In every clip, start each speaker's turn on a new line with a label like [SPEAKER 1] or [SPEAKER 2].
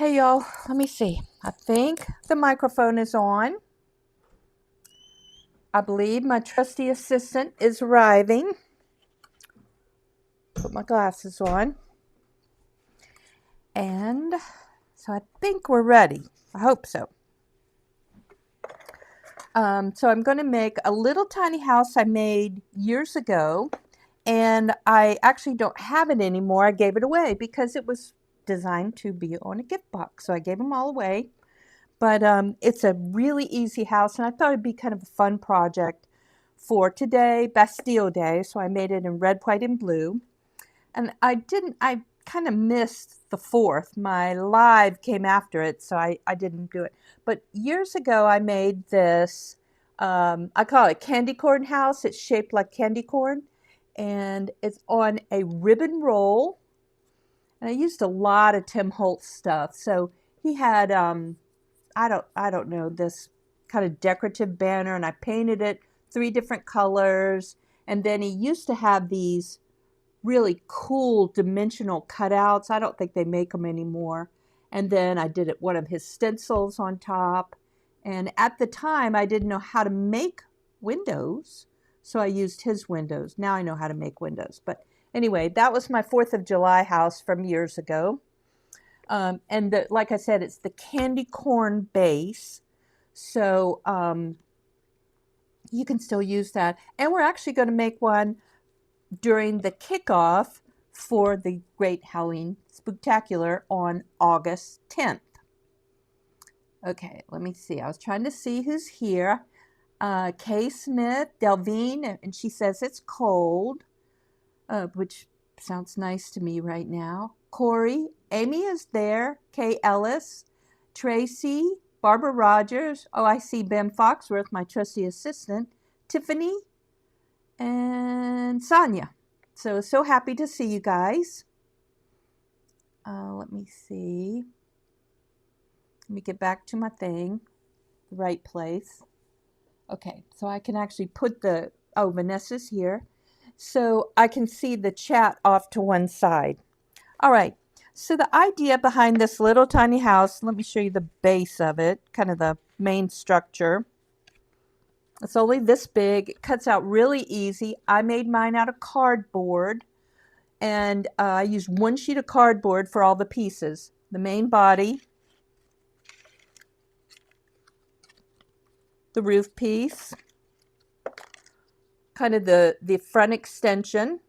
[SPEAKER 1] Hey y'all, let me see. I think the microphone is on. I believe my trusty assistant is arriving. Put my glasses on. And so I think we're ready. I hope so. So I'm going to make a little tiny house I made years ago. And I actually don't have it anymore. I gave it away because it was designed to be on a gift box. So I gave them all away. But it's a really easy house, and I thought it'd be kind of a fun project for today, Bastille Day. So I made it in red, white, and blue. And I kind of missed the 4th. My live came after it, so I didn't do it. But years ago, I made this, I call it candy corn house. It's shaped like candy corn, and it's on a ribbon roll. And I used a lot of Tim Holtz stuff. So he had, I don't know, this kind of decorative banner, and I painted it 3 different colors. And then he used to have these really cool dimensional cutouts. I don't think they make them anymore. And then I did it one of his stencils on top. And at the time, I didn't know how to make windows, so I used his windows. Now I know how to make windows. But anyway, that was my 4th of July house from years ago. And like I said, it's the candy corn base. So you can still use that. And we're actually going to make one during the kickoff for the Great Halloween Spooktacular on August 10th. Okay, let me see. I was trying to see who's here. Kay Smith, Delvine, and she says it's cold, which sounds nice to me right now. Corey, Amy is there. Kay Ellis, Tracy, Barbara Rogers. Oh, I see Ben Foxworth, my trusty assistant. Tiffany, and Sonia. So happy to see you guys. Let me see. Let me get back to my thing. The right place. Okay, so I can actually put Vanessa's here. So I can see the chat off to one side. All right, so the idea behind this little tiny house, let me show you the base of it, kind of the main structure. It's only this big. It cuts out really easy. I made mine out of cardboard, and I used 1 sheet of cardboard for all the pieces. The main body, the roof piece, kind of the front extension,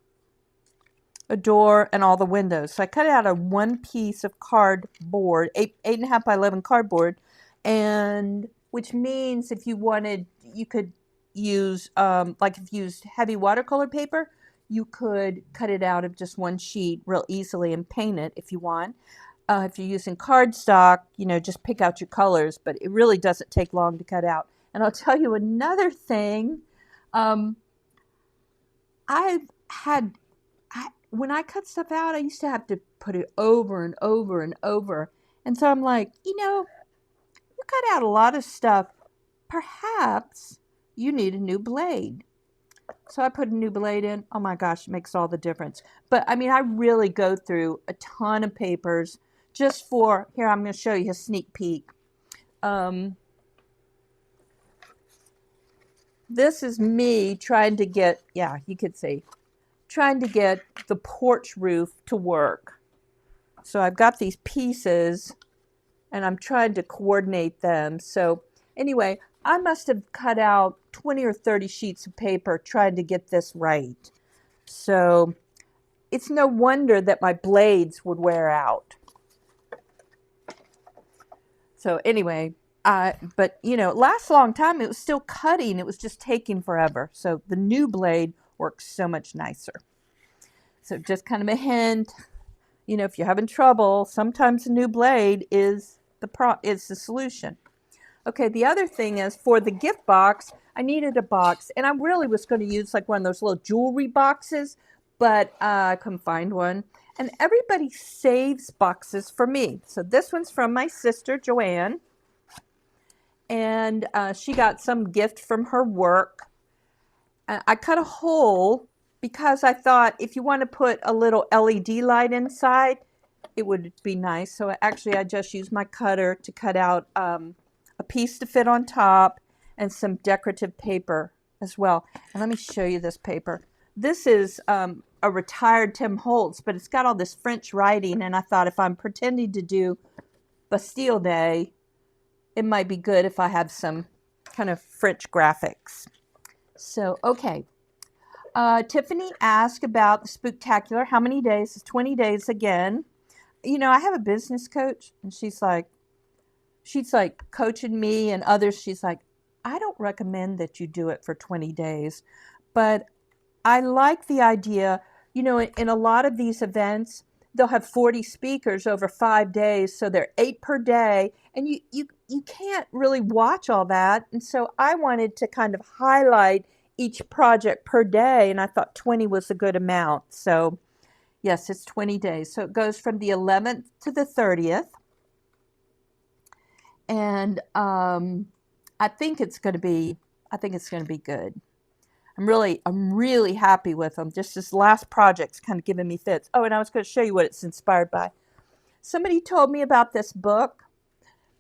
[SPEAKER 1] a door, and all the windows. So I cut it out of 1 piece of cardboard, 8.5 by 11 cardboard, and which means if you wanted, you could use, like if you used heavy watercolor paper, you could cut it out of just 1 sheet real easily and paint it if you want. If you're using cardstock, just pick out your colors, but it really doesn't take long to cut out. And I'll tell you another thing. When I cut stuff out, I used to have to put it over and over and over. And so I'm like, you cut out a lot of stuff. Perhaps you need a new blade. So I put a new blade in. Oh my gosh, it makes all the difference. But I mean, I really go through a ton of papers just for, here, I'm going to show you a sneak peek. This is me trying to get, yeah, you could see, trying to get the porch roof to work. So I've got these pieces and I'm trying to coordinate them. So anyway, I must have cut out 20 or 30 sheets of paper trying to get this right. So it's no wonder that my blades would wear out. So anyway, but it lasts a long time. It was still cutting. It was just taking forever. So the new blade works so much nicer. So just kind of a hint, if you're having trouble, sometimes a new blade is the solution. Okay, the other thing is for the gift box, I needed a box, and I really was going to use like one of those little jewelry boxes, but I couldn't find one. And everybody saves boxes for me. So this one's from my sister, Joanne, and she got some gift from her work. I cut a hole because I thought if you want to put a little LED light inside, it would be nice. So actually I just used my cutter to cut out a piece to fit on top and some decorative paper as well. And let me show you this paper. This is a retired Tim Holtz, but it's got all this French writing, and I thought if I'm pretending to do Bastille Day, it might be good if I have some kind of French graphics. So, okay. Tiffany asked about the Spooktacular. How many days? It's 20 days again. You know, I have a business coach, and she's like coaching me and others. She's like, I don't recommend that you do it for 20 days, but I like the idea. You know, in a lot of these events, they'll have 40 speakers over 5 days, so they're 8 per day, and you can't really watch all that. And so I wanted to kind of highlight each project per day, and I thought 20 was a good amount. So yes, it's 20 days. So it goes from the 11th to the 30th. And I think it's going to be good. I'm really happy with them. Just this last project's kind of giving me fits. Oh, and I was going to show you what it's inspired by. Somebody told me about this book.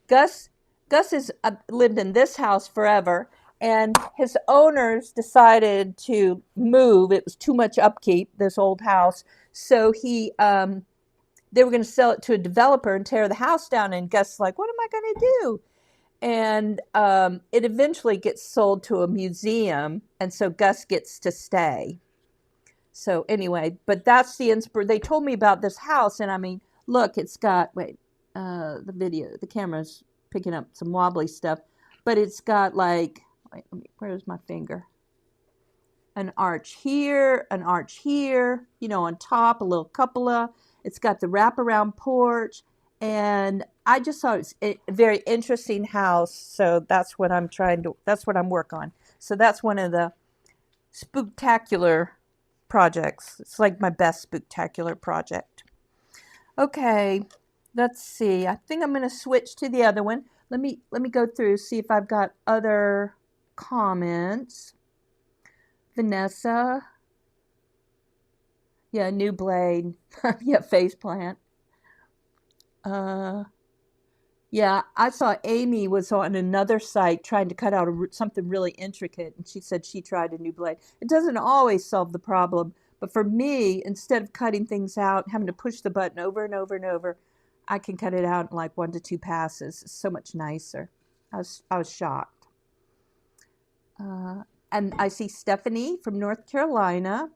[SPEAKER 1] Gus has lived in this house forever, and his owners decided to move. It was too much upkeep, this old house. So they were going to sell it to a developer and tear the house down. And Gus is like, what am I going to do? And it eventually gets sold to a museum, and so Gus gets to stay. So anyway, but that's the inspiration. They told me about this house, and I mean, look, it's got, the camera's picking up some wobbly stuff, but it's got like, where's my finger? An arch here, you know, on top, a little cupola. It's got the wraparound porch, and I just thought it's a very interesting house. So that's what I'm working on. So that's one of the spooktacular projects. It's like my best spooktacular project. Okay, let's see. I think I'm going to switch to the other one. Let me go through, see if I've got other comments. Vanessa. Yeah, new blade. Yeah, face plant. Yeah, I saw Amy was on another site trying to cut out something really intricate, and she said she tried a new blade. It doesn't always solve the problem, but for me, instead of cutting things out, having to push the button over and over and over, I can cut it out in like 1 to 2 passes. It's so much nicer. I was shocked. And I see Stephanie from North Carolina.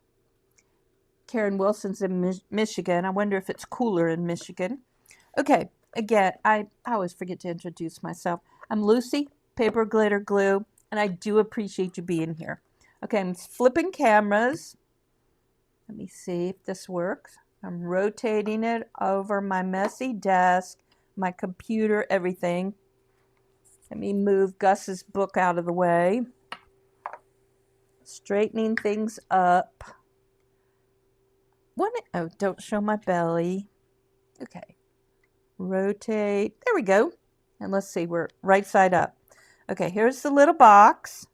[SPEAKER 1] Karen Wilson's in Michigan. I wonder if it's cooler in Michigan. Okay, again, I always forget to introduce myself. I'm Lucy, Paper Glitter Glue, and I do appreciate you being here. Okay, I'm flipping cameras. Let me see if this works. I'm rotating it over my messy desk, my computer, everything. Let me move Gus's book out of the way. Straightening things up. Oh, don't show my belly. Okay. Rotate. There we go. And let's see, we're right side up. Okay, here's the little box.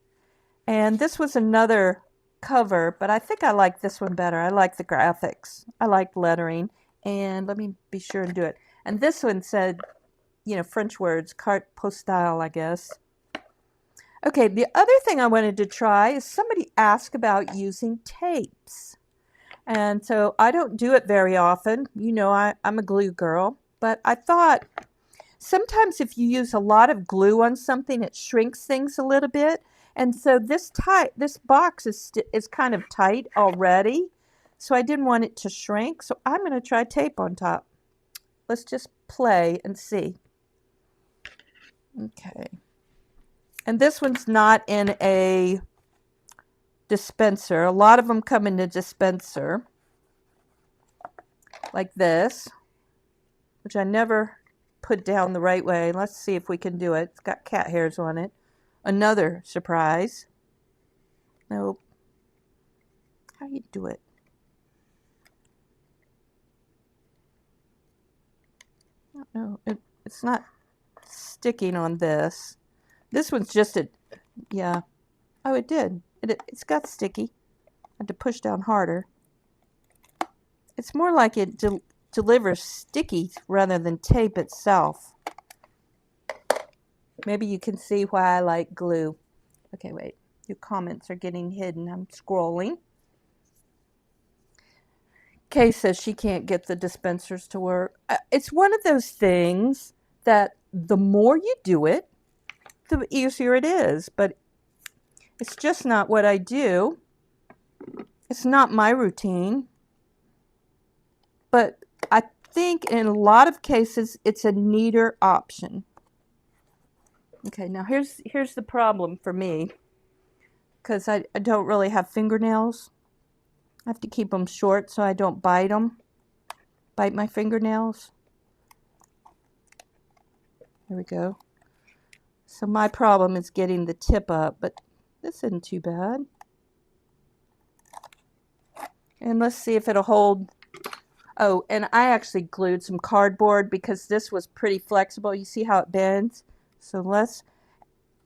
[SPEAKER 1] And this was another cover, but I think I like this one better. I like the graphics. I like lettering. And let me be sure and do it. And this one said, you know, French words, carte postale, I guess. Okay, the other thing I wanted to try is somebody asked about using tapes. And so I don't do it very often. You know, I'm a glue girl. But I thought sometimes if you use a lot of glue on something, it shrinks things a little bit. And so this box is kind of tight already. So I didn't want it to shrink. So I'm going to try tape on top. Let's just play and see. Okay. And this one's not in a dispenser. A lot of them come in a dispenser like this, which I never put down the right way. Let's see if we can do it. It's got cat hairs on it. Another surprise. Nope. How do you do it? I don't know. It's not sticking on this. This one's just yeah. Oh, it did. It's got sticky. I had to push down harder. It's more like it delivers sticky rather than tape itself. Maybe you can see why I like glue. Okay, wait. Your comments are getting hidden. I'm scrolling. Kay says she can't get the dispensers to work. It's one of those things that the more you do it, the easier it is. But it's just not what I do. It's not my routine. But I think in a lot of cases, it's a neater option. Okay, now here's the problem for me. Because I don't really have fingernails. I have to keep them short so I don't bite my fingernails. There we go. So my problem is getting the tip up, but this isn't too bad. And let's see if it'll hold. Oh, and I actually glued some cardboard because this was pretty flexible. You see how it bends?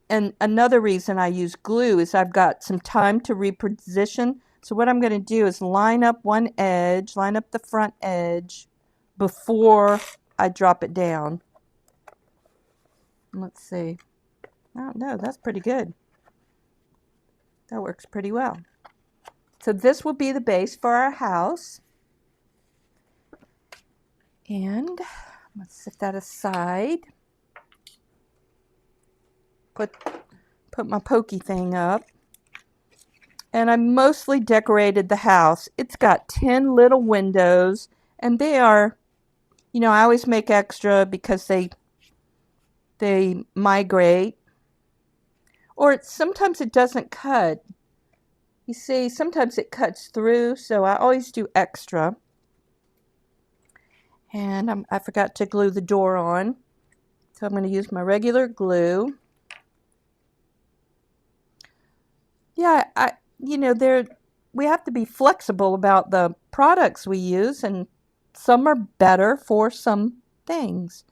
[SPEAKER 1] And another reason I use glue is I've got some time to reposition. So what I'm going to do is line up one edge, line up the front edge before I drop it down. Let's see. Oh, no, that's pretty good. That works pretty well. So this will be the base for our house. And let's set that aside. Put my pokey thing up. And I mostly decorated the house. It's got 10 little windows, and they are, you know, I always make extra because they migrate. Or sometimes it doesn't cut. You see, sometimes it cuts through, so I always do extra. And I forgot to glue the door on, so I'm going to use my regular glue. Yeah, you know, we have to be flexible about the products we use, and some are better for some things.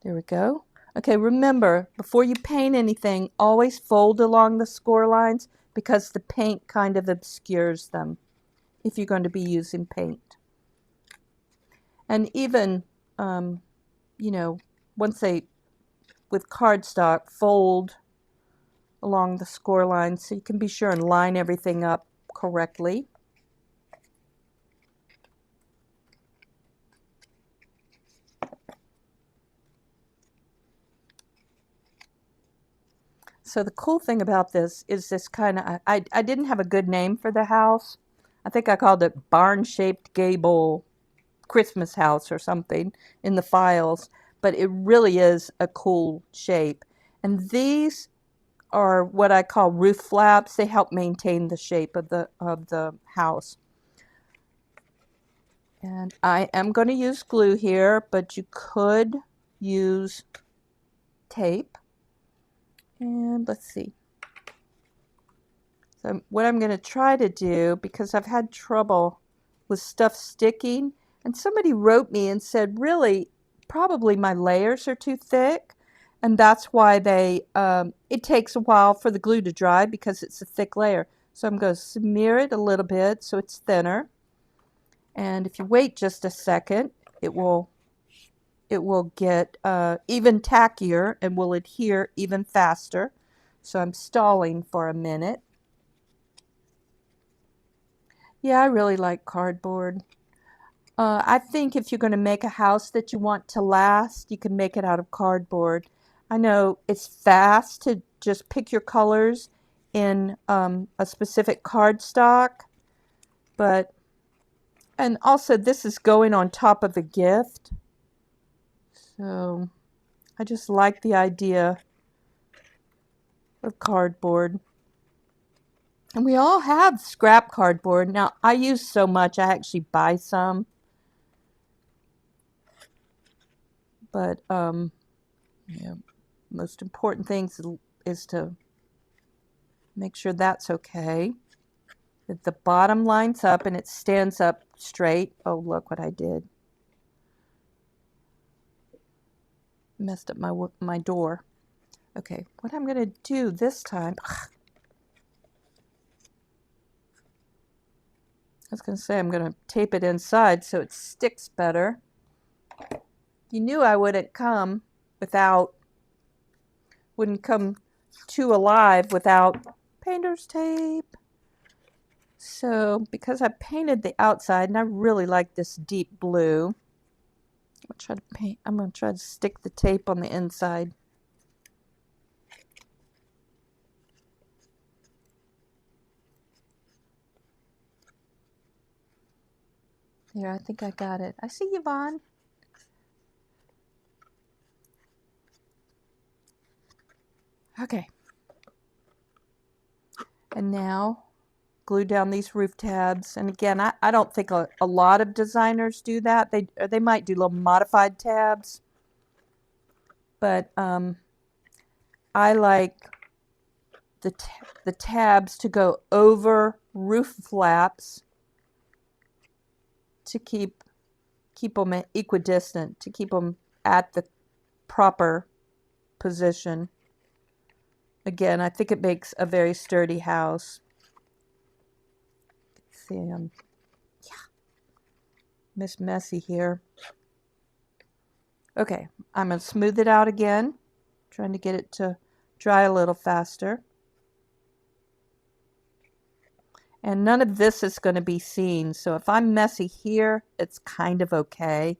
[SPEAKER 1] There we go. Okay, remember, before you paint anything, always fold along the score lines because the paint kind of obscures them if you're going to be using paint. And even, you know, with cardstock, fold along the score lines so you can be sure and line everything up correctly. So the cool thing about this is this kind of, I didn't have a good name for the house. I think I called it barn-shaped gable Christmas house or something in the files, but it really is a cool shape. And these are what I call roof flaps. They help maintain the shape of the house. And I am going to use glue here, but you could use tape. And let's see. So what I'm going to try to do, because I've had trouble with stuff sticking, and somebody wrote me and said, really, probably my layers are too thick, and that's why it takes a while for the glue to dry because it's a thick layer. So I'm going to smear it a little bit so it's thinner. And if you wait just a second, it will get even tackier and will adhere even faster. So I'm stalling for a minute. Yeah, I really like cardboard. I think if you're going to make a house that you want to last, you can make it out of cardboard. I know it's fast to just pick your colors in a specific cardstock, and also this is going on top of a gift. So I just like the idea of cardboard. And we all have scrap cardboard. Now, I use so much, I actually buy some. But, yeah, most important thing is to make sure that's okay. If the bottom lines up and it stands up straight. Oh, look what I did. Messed up my door. Okay, what I'm going to do this time, was going to say I'm going to tape it inside so it sticks better. You knew I wouldn't come too alive without painter's tape. So because I painted the outside and I really like this deep blue, I'm going to try to stick the tape on the inside. There, I think I got it. I see you, Vaughn. Okay. And now glue down these roof tabs. And again, I don't think a lot of designers do that. They might do little modified tabs. But I like the tabs to go over roof flaps to keep them equidistant, to keep them at the proper position. Again, I think it makes a very sturdy house. Let's see, Miss Messy here. Okay, I'm going to smooth it out again, trying to get it to dry a little faster. And none of this is going to be seen, so if I'm messy here, it's kind of okay.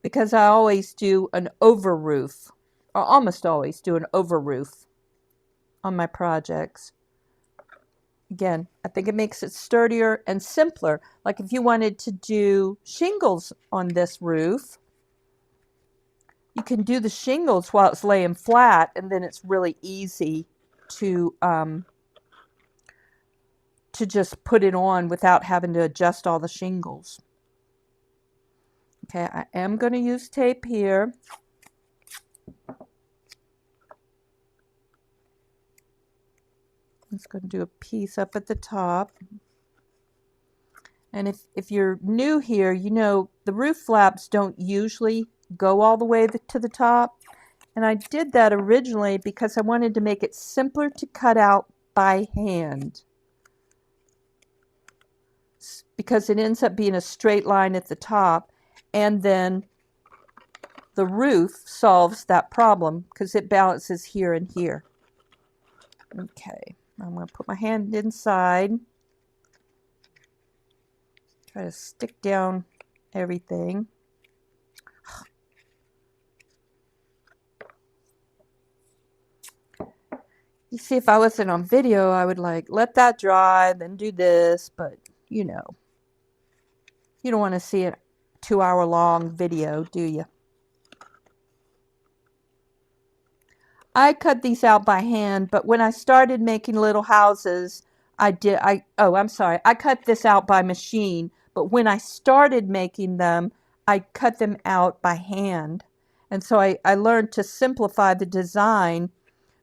[SPEAKER 1] Because I always do an over roof, or almost always do an over roof on my projects. Again, I think it makes it sturdier and simpler. Like if you wanted to do shingles on this roof, you can do the shingles while it's laying flat, and then it's really easy to just put it on without having to adjust all the shingles. Okay, I am going to use tape here. I'm just going to do a piece up at the top. And if you're new here, you know the roof flaps don't usually go all the way to the top. And I did that originally because I wanted to make it simpler to cut out by hand. Because it ends up being a straight line at the top, and then the roof solves that problem because it balances here and here. Okay, I'm going to put my hand inside, try to stick down everything. You see, if I wasn't on video, I would let that dry, then do this, but you know, you don't want to see a 2-hour long video, do you? I cut these out by hand, but when I started making little houses, I cut this out by machine, but when I started making them, I cut them out by hand. And so I learned to simplify the design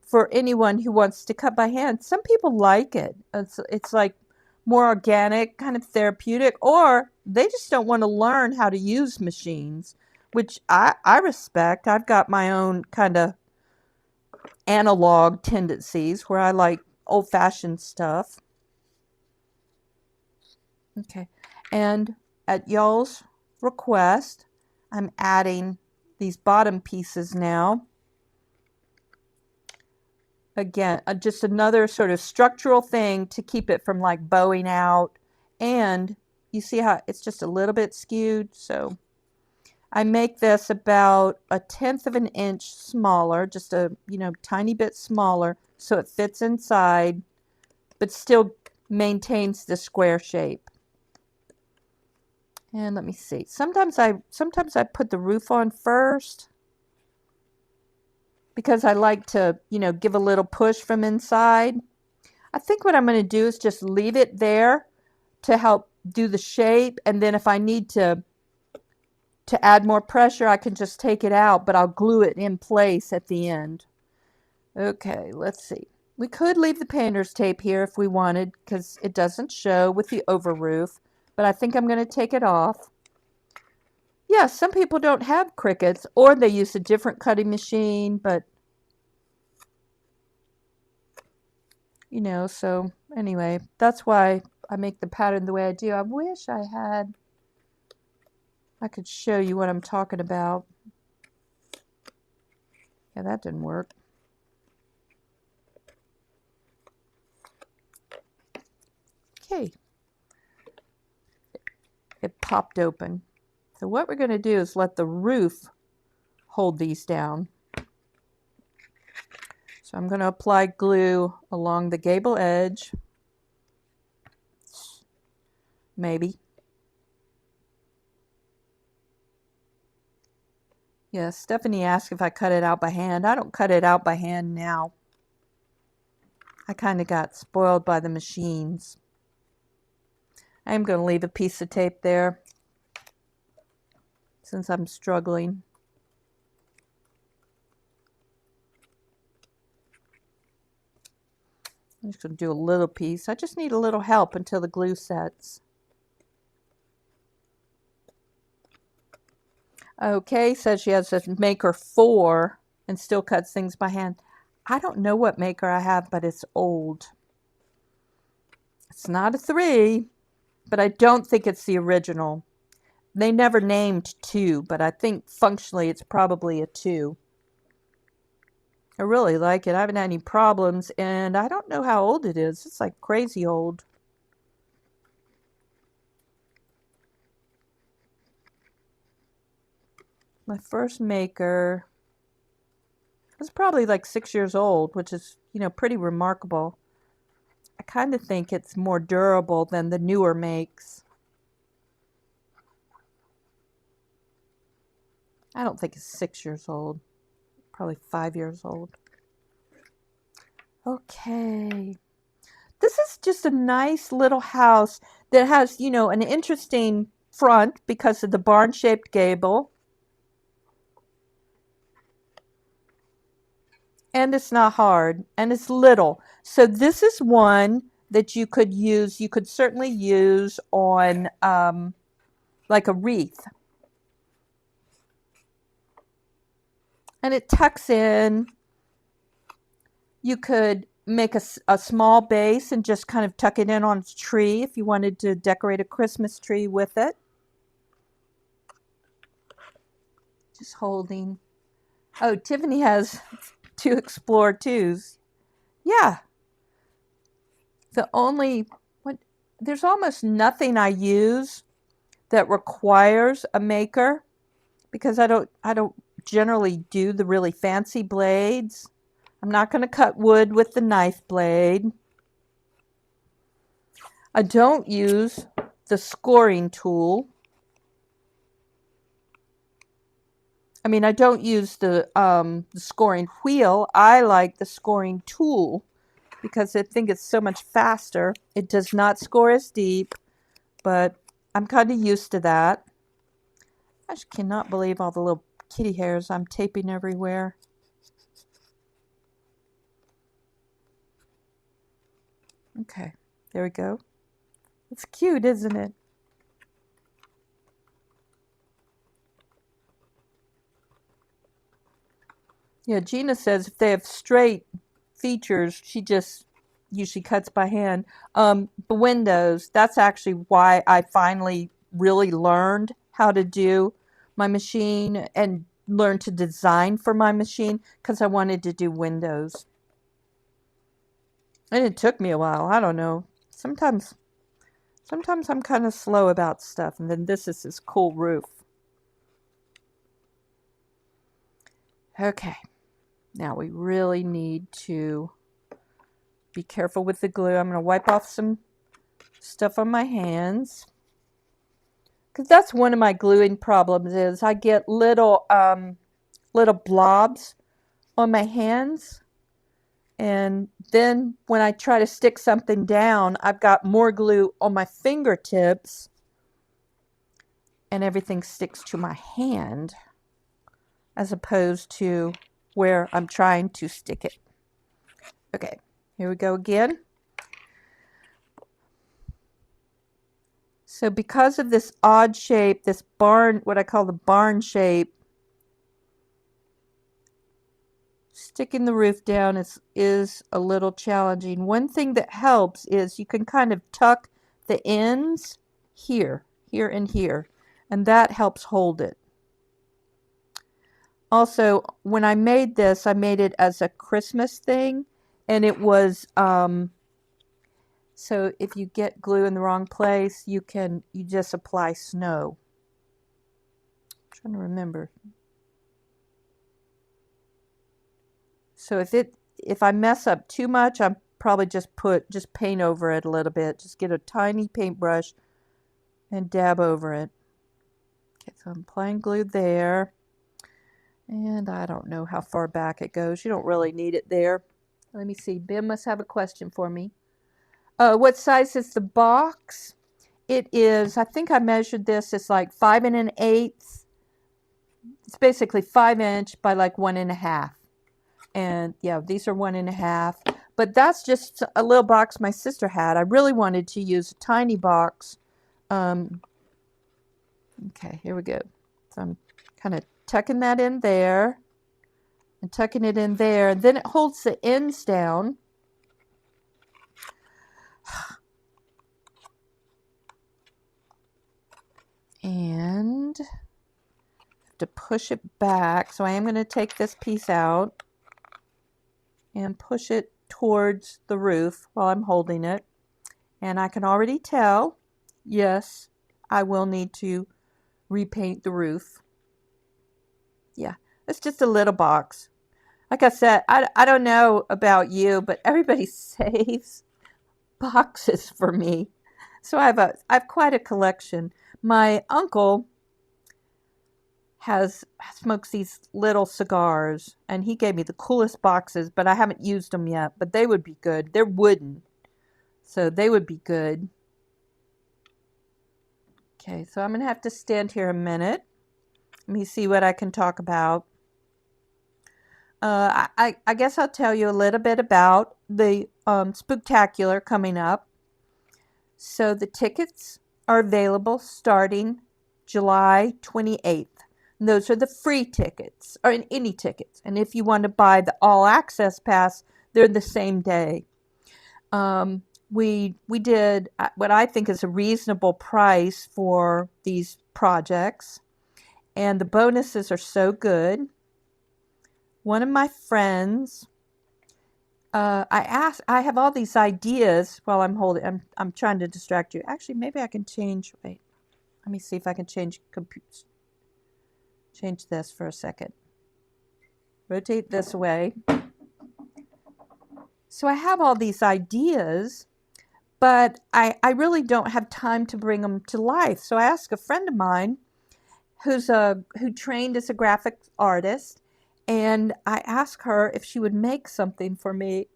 [SPEAKER 1] for anyone who wants to cut by hand. Some people like it. It's like more organic, kind of therapeutic, or they just don't want to learn how to use machines, which I respect. I've got my own kind of analog tendencies where I like old-fashioned stuff. Okay, and at y'all's request, I'm adding these bottom pieces now. Again, just another sort of structural thing to keep it from bowing out. And you see how it's just a little bit skewed. So I make this about 1/10 of an inch smaller, just a tiny bit smaller, so it fits inside, but still maintains the square shape. And let me see. Sometimes I put the roof on first, because I like to, give a little push from inside. I think what I'm going to do is just leave it there to help do the shape, and then if I need to add more pressure, I can just take it out, but I'll glue it in place at the end. Okay, let's see. We could leave the painter's tape here if we wanted, because it doesn't show with the over roof, but I think I'm going to take it off. Yeah, some people don't have Cricuts, or they use a different cutting machine, but so anyway, that's why I make the pattern the way I do. I wish I could show you what I'm talking about. Yeah, that didn't work. Okay. It popped open. So what we're going to do is let the roof hold these down. So I'm going to apply glue along the gable edge. Maybe. Yeah, Stephanie asked if I cut it out by hand. I don't cut it out by hand now. I kind of got spoiled by the machines. I'm going to leave a piece of tape there since I'm struggling. I'm just going to do a little piece. I just need a little help until the glue sets. Okay, says she has a maker 4 and still cuts things by hand. I don't know what maker I have, but it's old. It's not a 3, but I don't think it's the original. They never named 2, but I think functionally it's probably a 2. I really like it. I haven't had any problems, and I don't know how old it is. It's like crazy old. My first maker was probably like 6 years old, which is, pretty remarkable. I kind of think it's more durable than the newer makes. I don't think it's 6 years old. Probably 5 years old. Okay. This is just a nice little house that has, an interesting front because of the barn-shaped gable. And it's not hard, and it's little. So this is one that you could use. You could certainly use on like a wreath. And it tucks in. You could make a small base and just kind of tuck it in on a tree if you wanted to decorate a Christmas tree with it. Just holding. Oh, Tiffany has 2 Explore 2s. Yeah. There's almost nothing I use that requires a maker because I don't generally do the really fancy blades. I'm not going to cut wood with the knife blade. I don't use the scoring tool. I mean, I don't use the scoring wheel. I like the scoring tool because I think it's so much faster. It does not score as deep, but I'm kind of used to that. I just cannot believe all the little kitty hairs I'm taping everywhere. Okay, there we go. It's cute, isn't it? Yeah, Gina says if they have straight features, she just usually cuts by hand. The windows, that's actually why I finally really learned how to do my machine and learned to design for my machine because I wanted to do windows. And it took me a while. I don't know. Sometimes I'm kind of slow about stuff, and then this is this cool roof. Okay. Now we really need to be careful with the glue. I'm going to wipe off some stuff on my hands. Because that's one of my gluing problems is I get little blobs on my hands. And then when I try to stick something down, I've got more glue on my fingertips. And everything sticks to my hand as opposed to where I'm trying to stick it. Okay, here we go again. So because of this odd shape, this barn, what I call the barn shape, sticking the roof down is a little challenging. One thing that helps is you can kind of tuck the ends here, here and here, and that helps hold it. Also, when I made this, I made it as a Christmas thing, and it was, so if you get glue in the wrong place, you just apply snow. I'm trying to remember. So if I mess up too much, I'm probably just paint over it a little bit. Just get a tiny paintbrush and dab over it. Okay, so I'm applying glue there. And I don't know how far back it goes. You don't really need it there. Let me see. Ben must have a question for me. What size is the box? It is, I think I measured this, it's like 5 1/8. It's basically 5" by like 1 1/2. And yeah, these are 1 1/2. But that's just a little box my sister had. I really wanted to use a tiny box. Okay, here we go. So I'm kind of tucking that in there and tucking it in there. And then it holds the ends down. And have to push it back. So I am going to take this piece out and push it towards the roof while I'm holding it. And I can already tell, yes, I will need to repaint the roof. Yeah, it's just a little box. Like I said, I don't know about you, but everybody saves boxes for me. So I have quite a collection. My uncle smokes these little cigars, and he gave me the coolest boxes, but I haven't used them yet. But they would be good. They're wooden, so they would be good. Okay, so I'm gonna have to stand here a minute. Let me see what I can talk about. I guess I'll tell you a little bit about the Spooktacular coming up. So the tickets are available starting July 28th. And those are the free tickets, or any tickets. And if you want to buy the all access pass, they're the same day. We did what I think is a reasonable price for these projects, and the bonuses are so good. One of my friends, I have all these ideas while I'm holding. I'm trying to distract you. Actually, maybe I can change. Wait, let me see if I can change this for a second. Rotate this away. So I have all these ideas, but I really don't have time to bring them to life. So I asked a friend of mine who trained as a graphic artist, and I asked her if she would make something for me.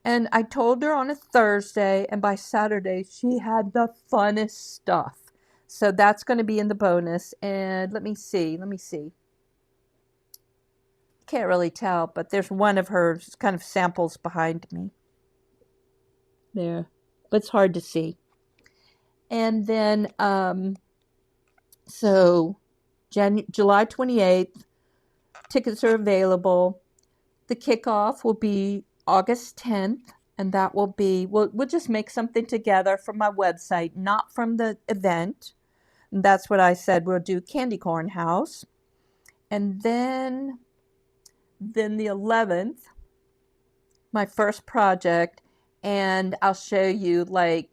[SPEAKER 1] And I told her on a Thursday, and by Saturday she had the funnest stuff. So that's going to be in the bonus. And let me see. Can't really tell, but there's one of her kind of samples behind me. There. But it's hard to see. And then, so July 28th, tickets are available. The kickoff will be August 10th, and that will be, we'll just make something together from my website, not from the event. And that's what I said. We'll do Candy Corn House. And then the 11th, my first project, and I'll show you the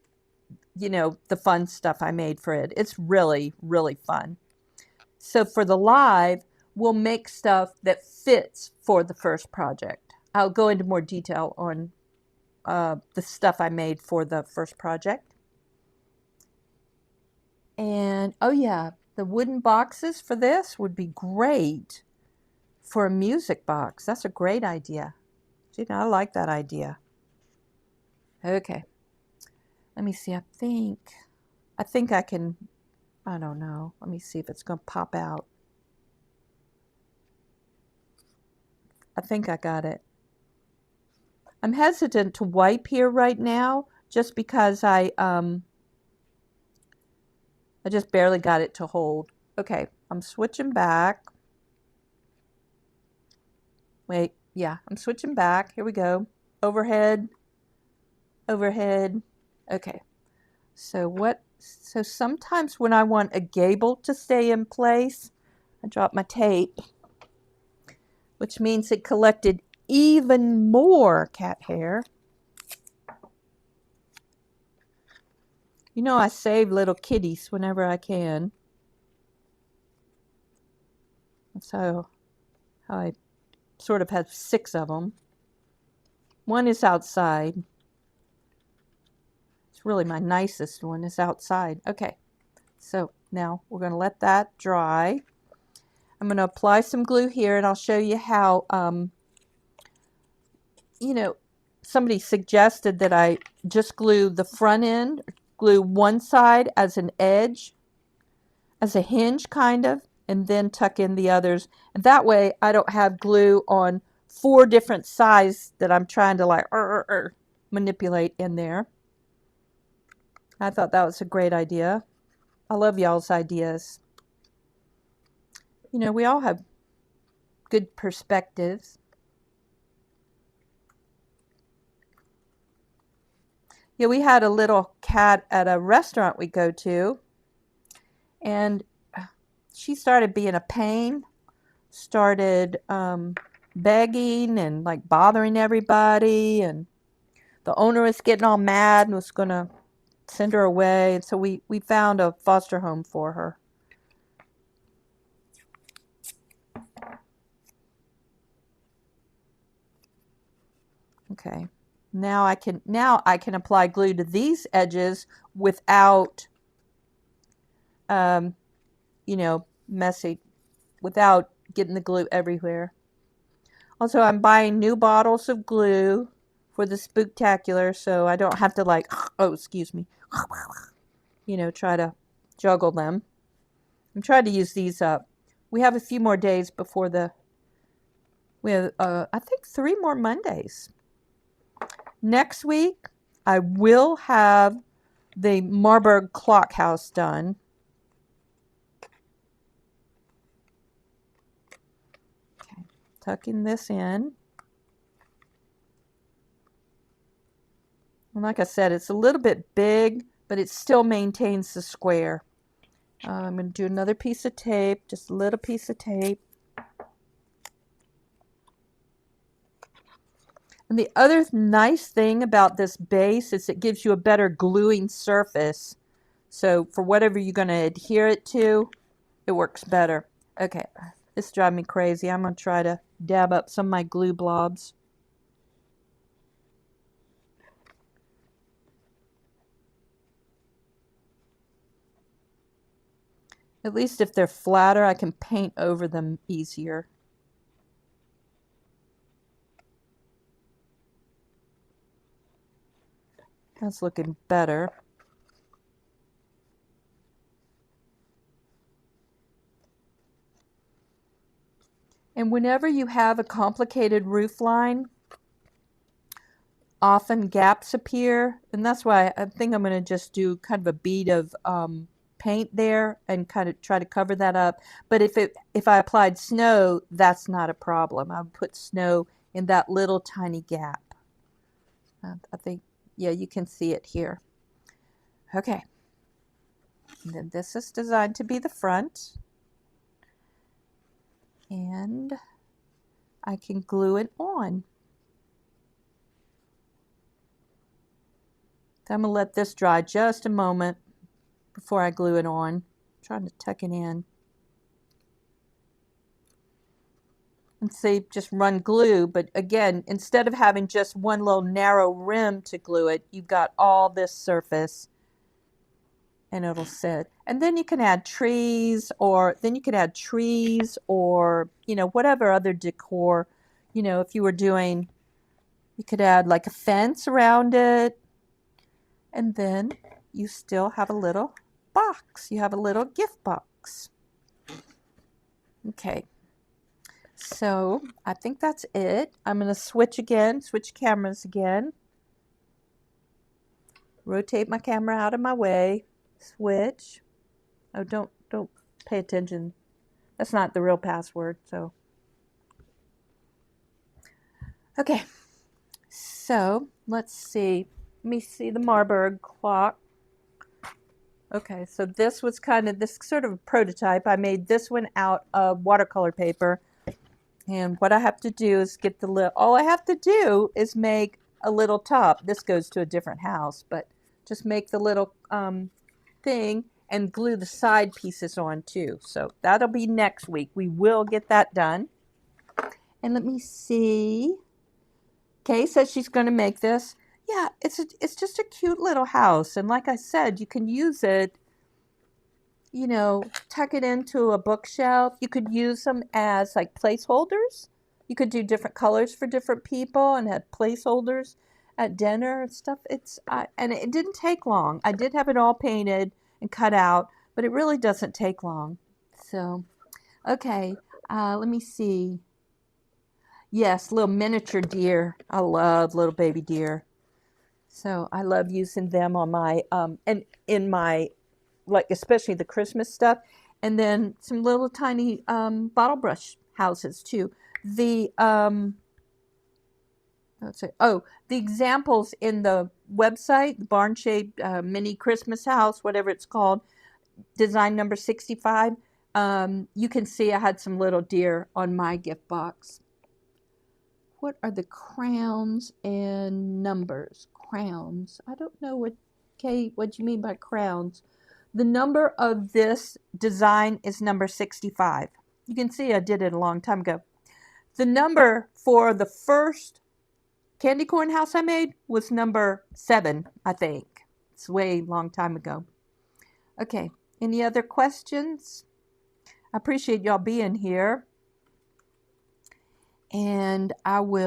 [SPEAKER 1] fun stuff I made for it. It's really, really fun. So for the live, we'll make stuff that fits for the first project. I'll go into more detail on the stuff I made for the first project. And, oh yeah, the wooden boxes for this would be great for a music box. That's a great idea. I like that idea. Okay. Let me see. I think I can, I don't know. Let me see if it's going to pop out. I think I got it. I'm hesitant to wipe here right now just because I just barely got it to hold. Okay, I'm switching back. Wait, yeah, I'm switching back. Here we go. Overhead. Okay. So sometimes when I want a gable to stay in place, I drop my tape, which means it collected even more cat hair. You know I save little kitties whenever I can. That's how I sort of have 6 of them. One is outside. It's really my nicest one is outside. Okay, so now we're going to let that dry. I'm going to apply some glue here, and I'll show you how, you know, somebody suggested that I just glue the front end, glue one side as an edge, as a hinge kind of, and then tuck in the others. And that way I don't have glue on 4 different sides that I'm trying to like manipulate in there. I thought that was a great idea. I love y'all's ideas. You know, we all have good perspectives. Yeah, we had a little cat at a restaurant we go to, and she started being a pain, started begging and like bothering everybody, and the owner was getting all mad and was going to send her away, and so we found a foster home for her. Okay, now I can apply glue to these edges without you know, messy, without getting the glue everywhere. Also, I'm buying new bottles of glue for the Spooktacular, so I don't have to like, oh, excuse me, you know, try to juggle them. I'm trying to use these up. We have a few more days before we have, I think 3 more Mondays. Next week, I will have the Marburg clock house done. Okay, tucking this in. And like I said, it's a little bit big, but it still maintains the square. I'm going to do another piece of tape, just a little piece of tape. And the other nice thing about this base is it gives you a better gluing surface. So for whatever you're going to adhere it to, it works better. Okay, this drives me crazy. I'm going to try to dab up some of my glue blobs. At least if they're flatter, I can paint over them easier. That's looking better. And whenever you have a complicated roof line, often gaps appear, and that's why I think I'm going to just do kind of a bead of paint there and kind of try to cover that up. But if I applied snow, that's not a problem. I would put snow in that little tiny gap. I think, yeah, you can see it here. Okay. And then this is designed to be the front. And I can glue it on. So I'm going to let this dry just a moment before I glue it on. I'm trying to tuck it in. And see, just run glue, but again, instead of having just one little narrow rim to glue it, you've got all this surface and it'll sit. And then you can add trees or you know, whatever other decor, you know, if you were doing, you could add like a fence around it, and then you still have a little box. You have a little gift box. Okay. So I think that's it. I'm going to switch cameras again. Rotate my camera out of my way. Switch. Oh, don't pay attention. That's not the real password, so. Okay. So let's see. Let me see the Marburg clock. Okay, so this was kind of this sort of a prototype. I made this one out of watercolor paper. And what I have to do is get the little, all I have to do is make a little top. This goes to a different house, but just make the little thing and glue the side pieces on too. So that'll be next week. We will get that done. And let me see. Kay says she's going to make this. Yeah, it's just a cute little house. And like I said, you can use it, you know, tuck it into a bookshelf. You could use them as like placeholders. You could do different colors for different people and have placeholders at dinner and stuff. And it didn't take long. I did have it all painted and cut out, but it really doesn't take long. So, okay, let me see. Yes, little miniature deer. I love little baby deer. So I love using them on my and in my, like, especially the Christmas stuff, and then some little tiny bottle brush houses too. The let's see, oh, the examples in the website, the barn shaped mini Christmas house, whatever it's called, design number 65. You can see I had some little deer on my gift box. What are the crowns and numbers? Crowns. I don't know what you mean by crowns. The number of this design is number 65. You can see I did it a long time ago. The number for the first candy corn house I made was number 7, I think. It's way long time ago. Okay, any other questions? I appreciate y'all being here. And I'll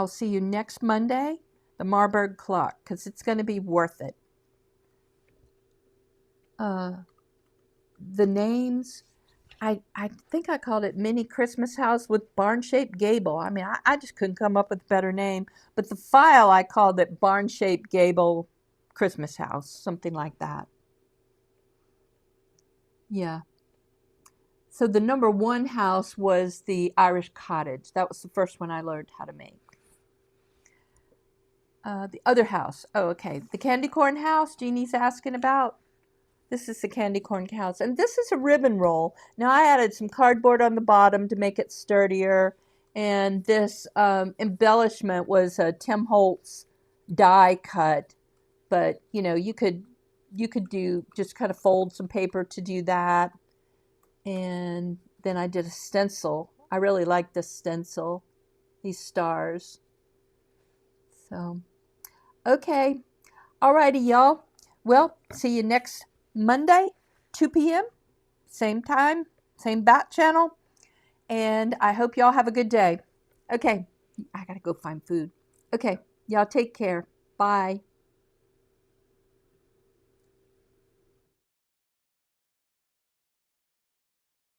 [SPEAKER 1] see you next Monday, the Marburg clock, because it's going to be worth it. The names, I think I called it Mini Christmas House with Barn-Shaped Gable. I mean, I just couldn't come up with a better name. But the file, I called it Barn-Shaped Gable Christmas House, something like that. Yeah. So the number 1 house was the Irish cottage. That was the first one I learned how to make. The other house. Oh, okay. The candy corn house Jeannie's asking about. This is the candy corn house. And this is a ribbon roll. Now I added some cardboard on the bottom to make it sturdier. And this embellishment was a Tim Holtz die cut. But, you know, you could do, just kind of fold some paper to do that. And then I did a stencil. I really like this stencil, these stars. So, okay. Alrighty, y'all. Well, see you next Monday, 2 p.m., same time, same bat channel. And I hope y'all have a good day. Okay, I gotta go find food. Okay, y'all take care. Bye.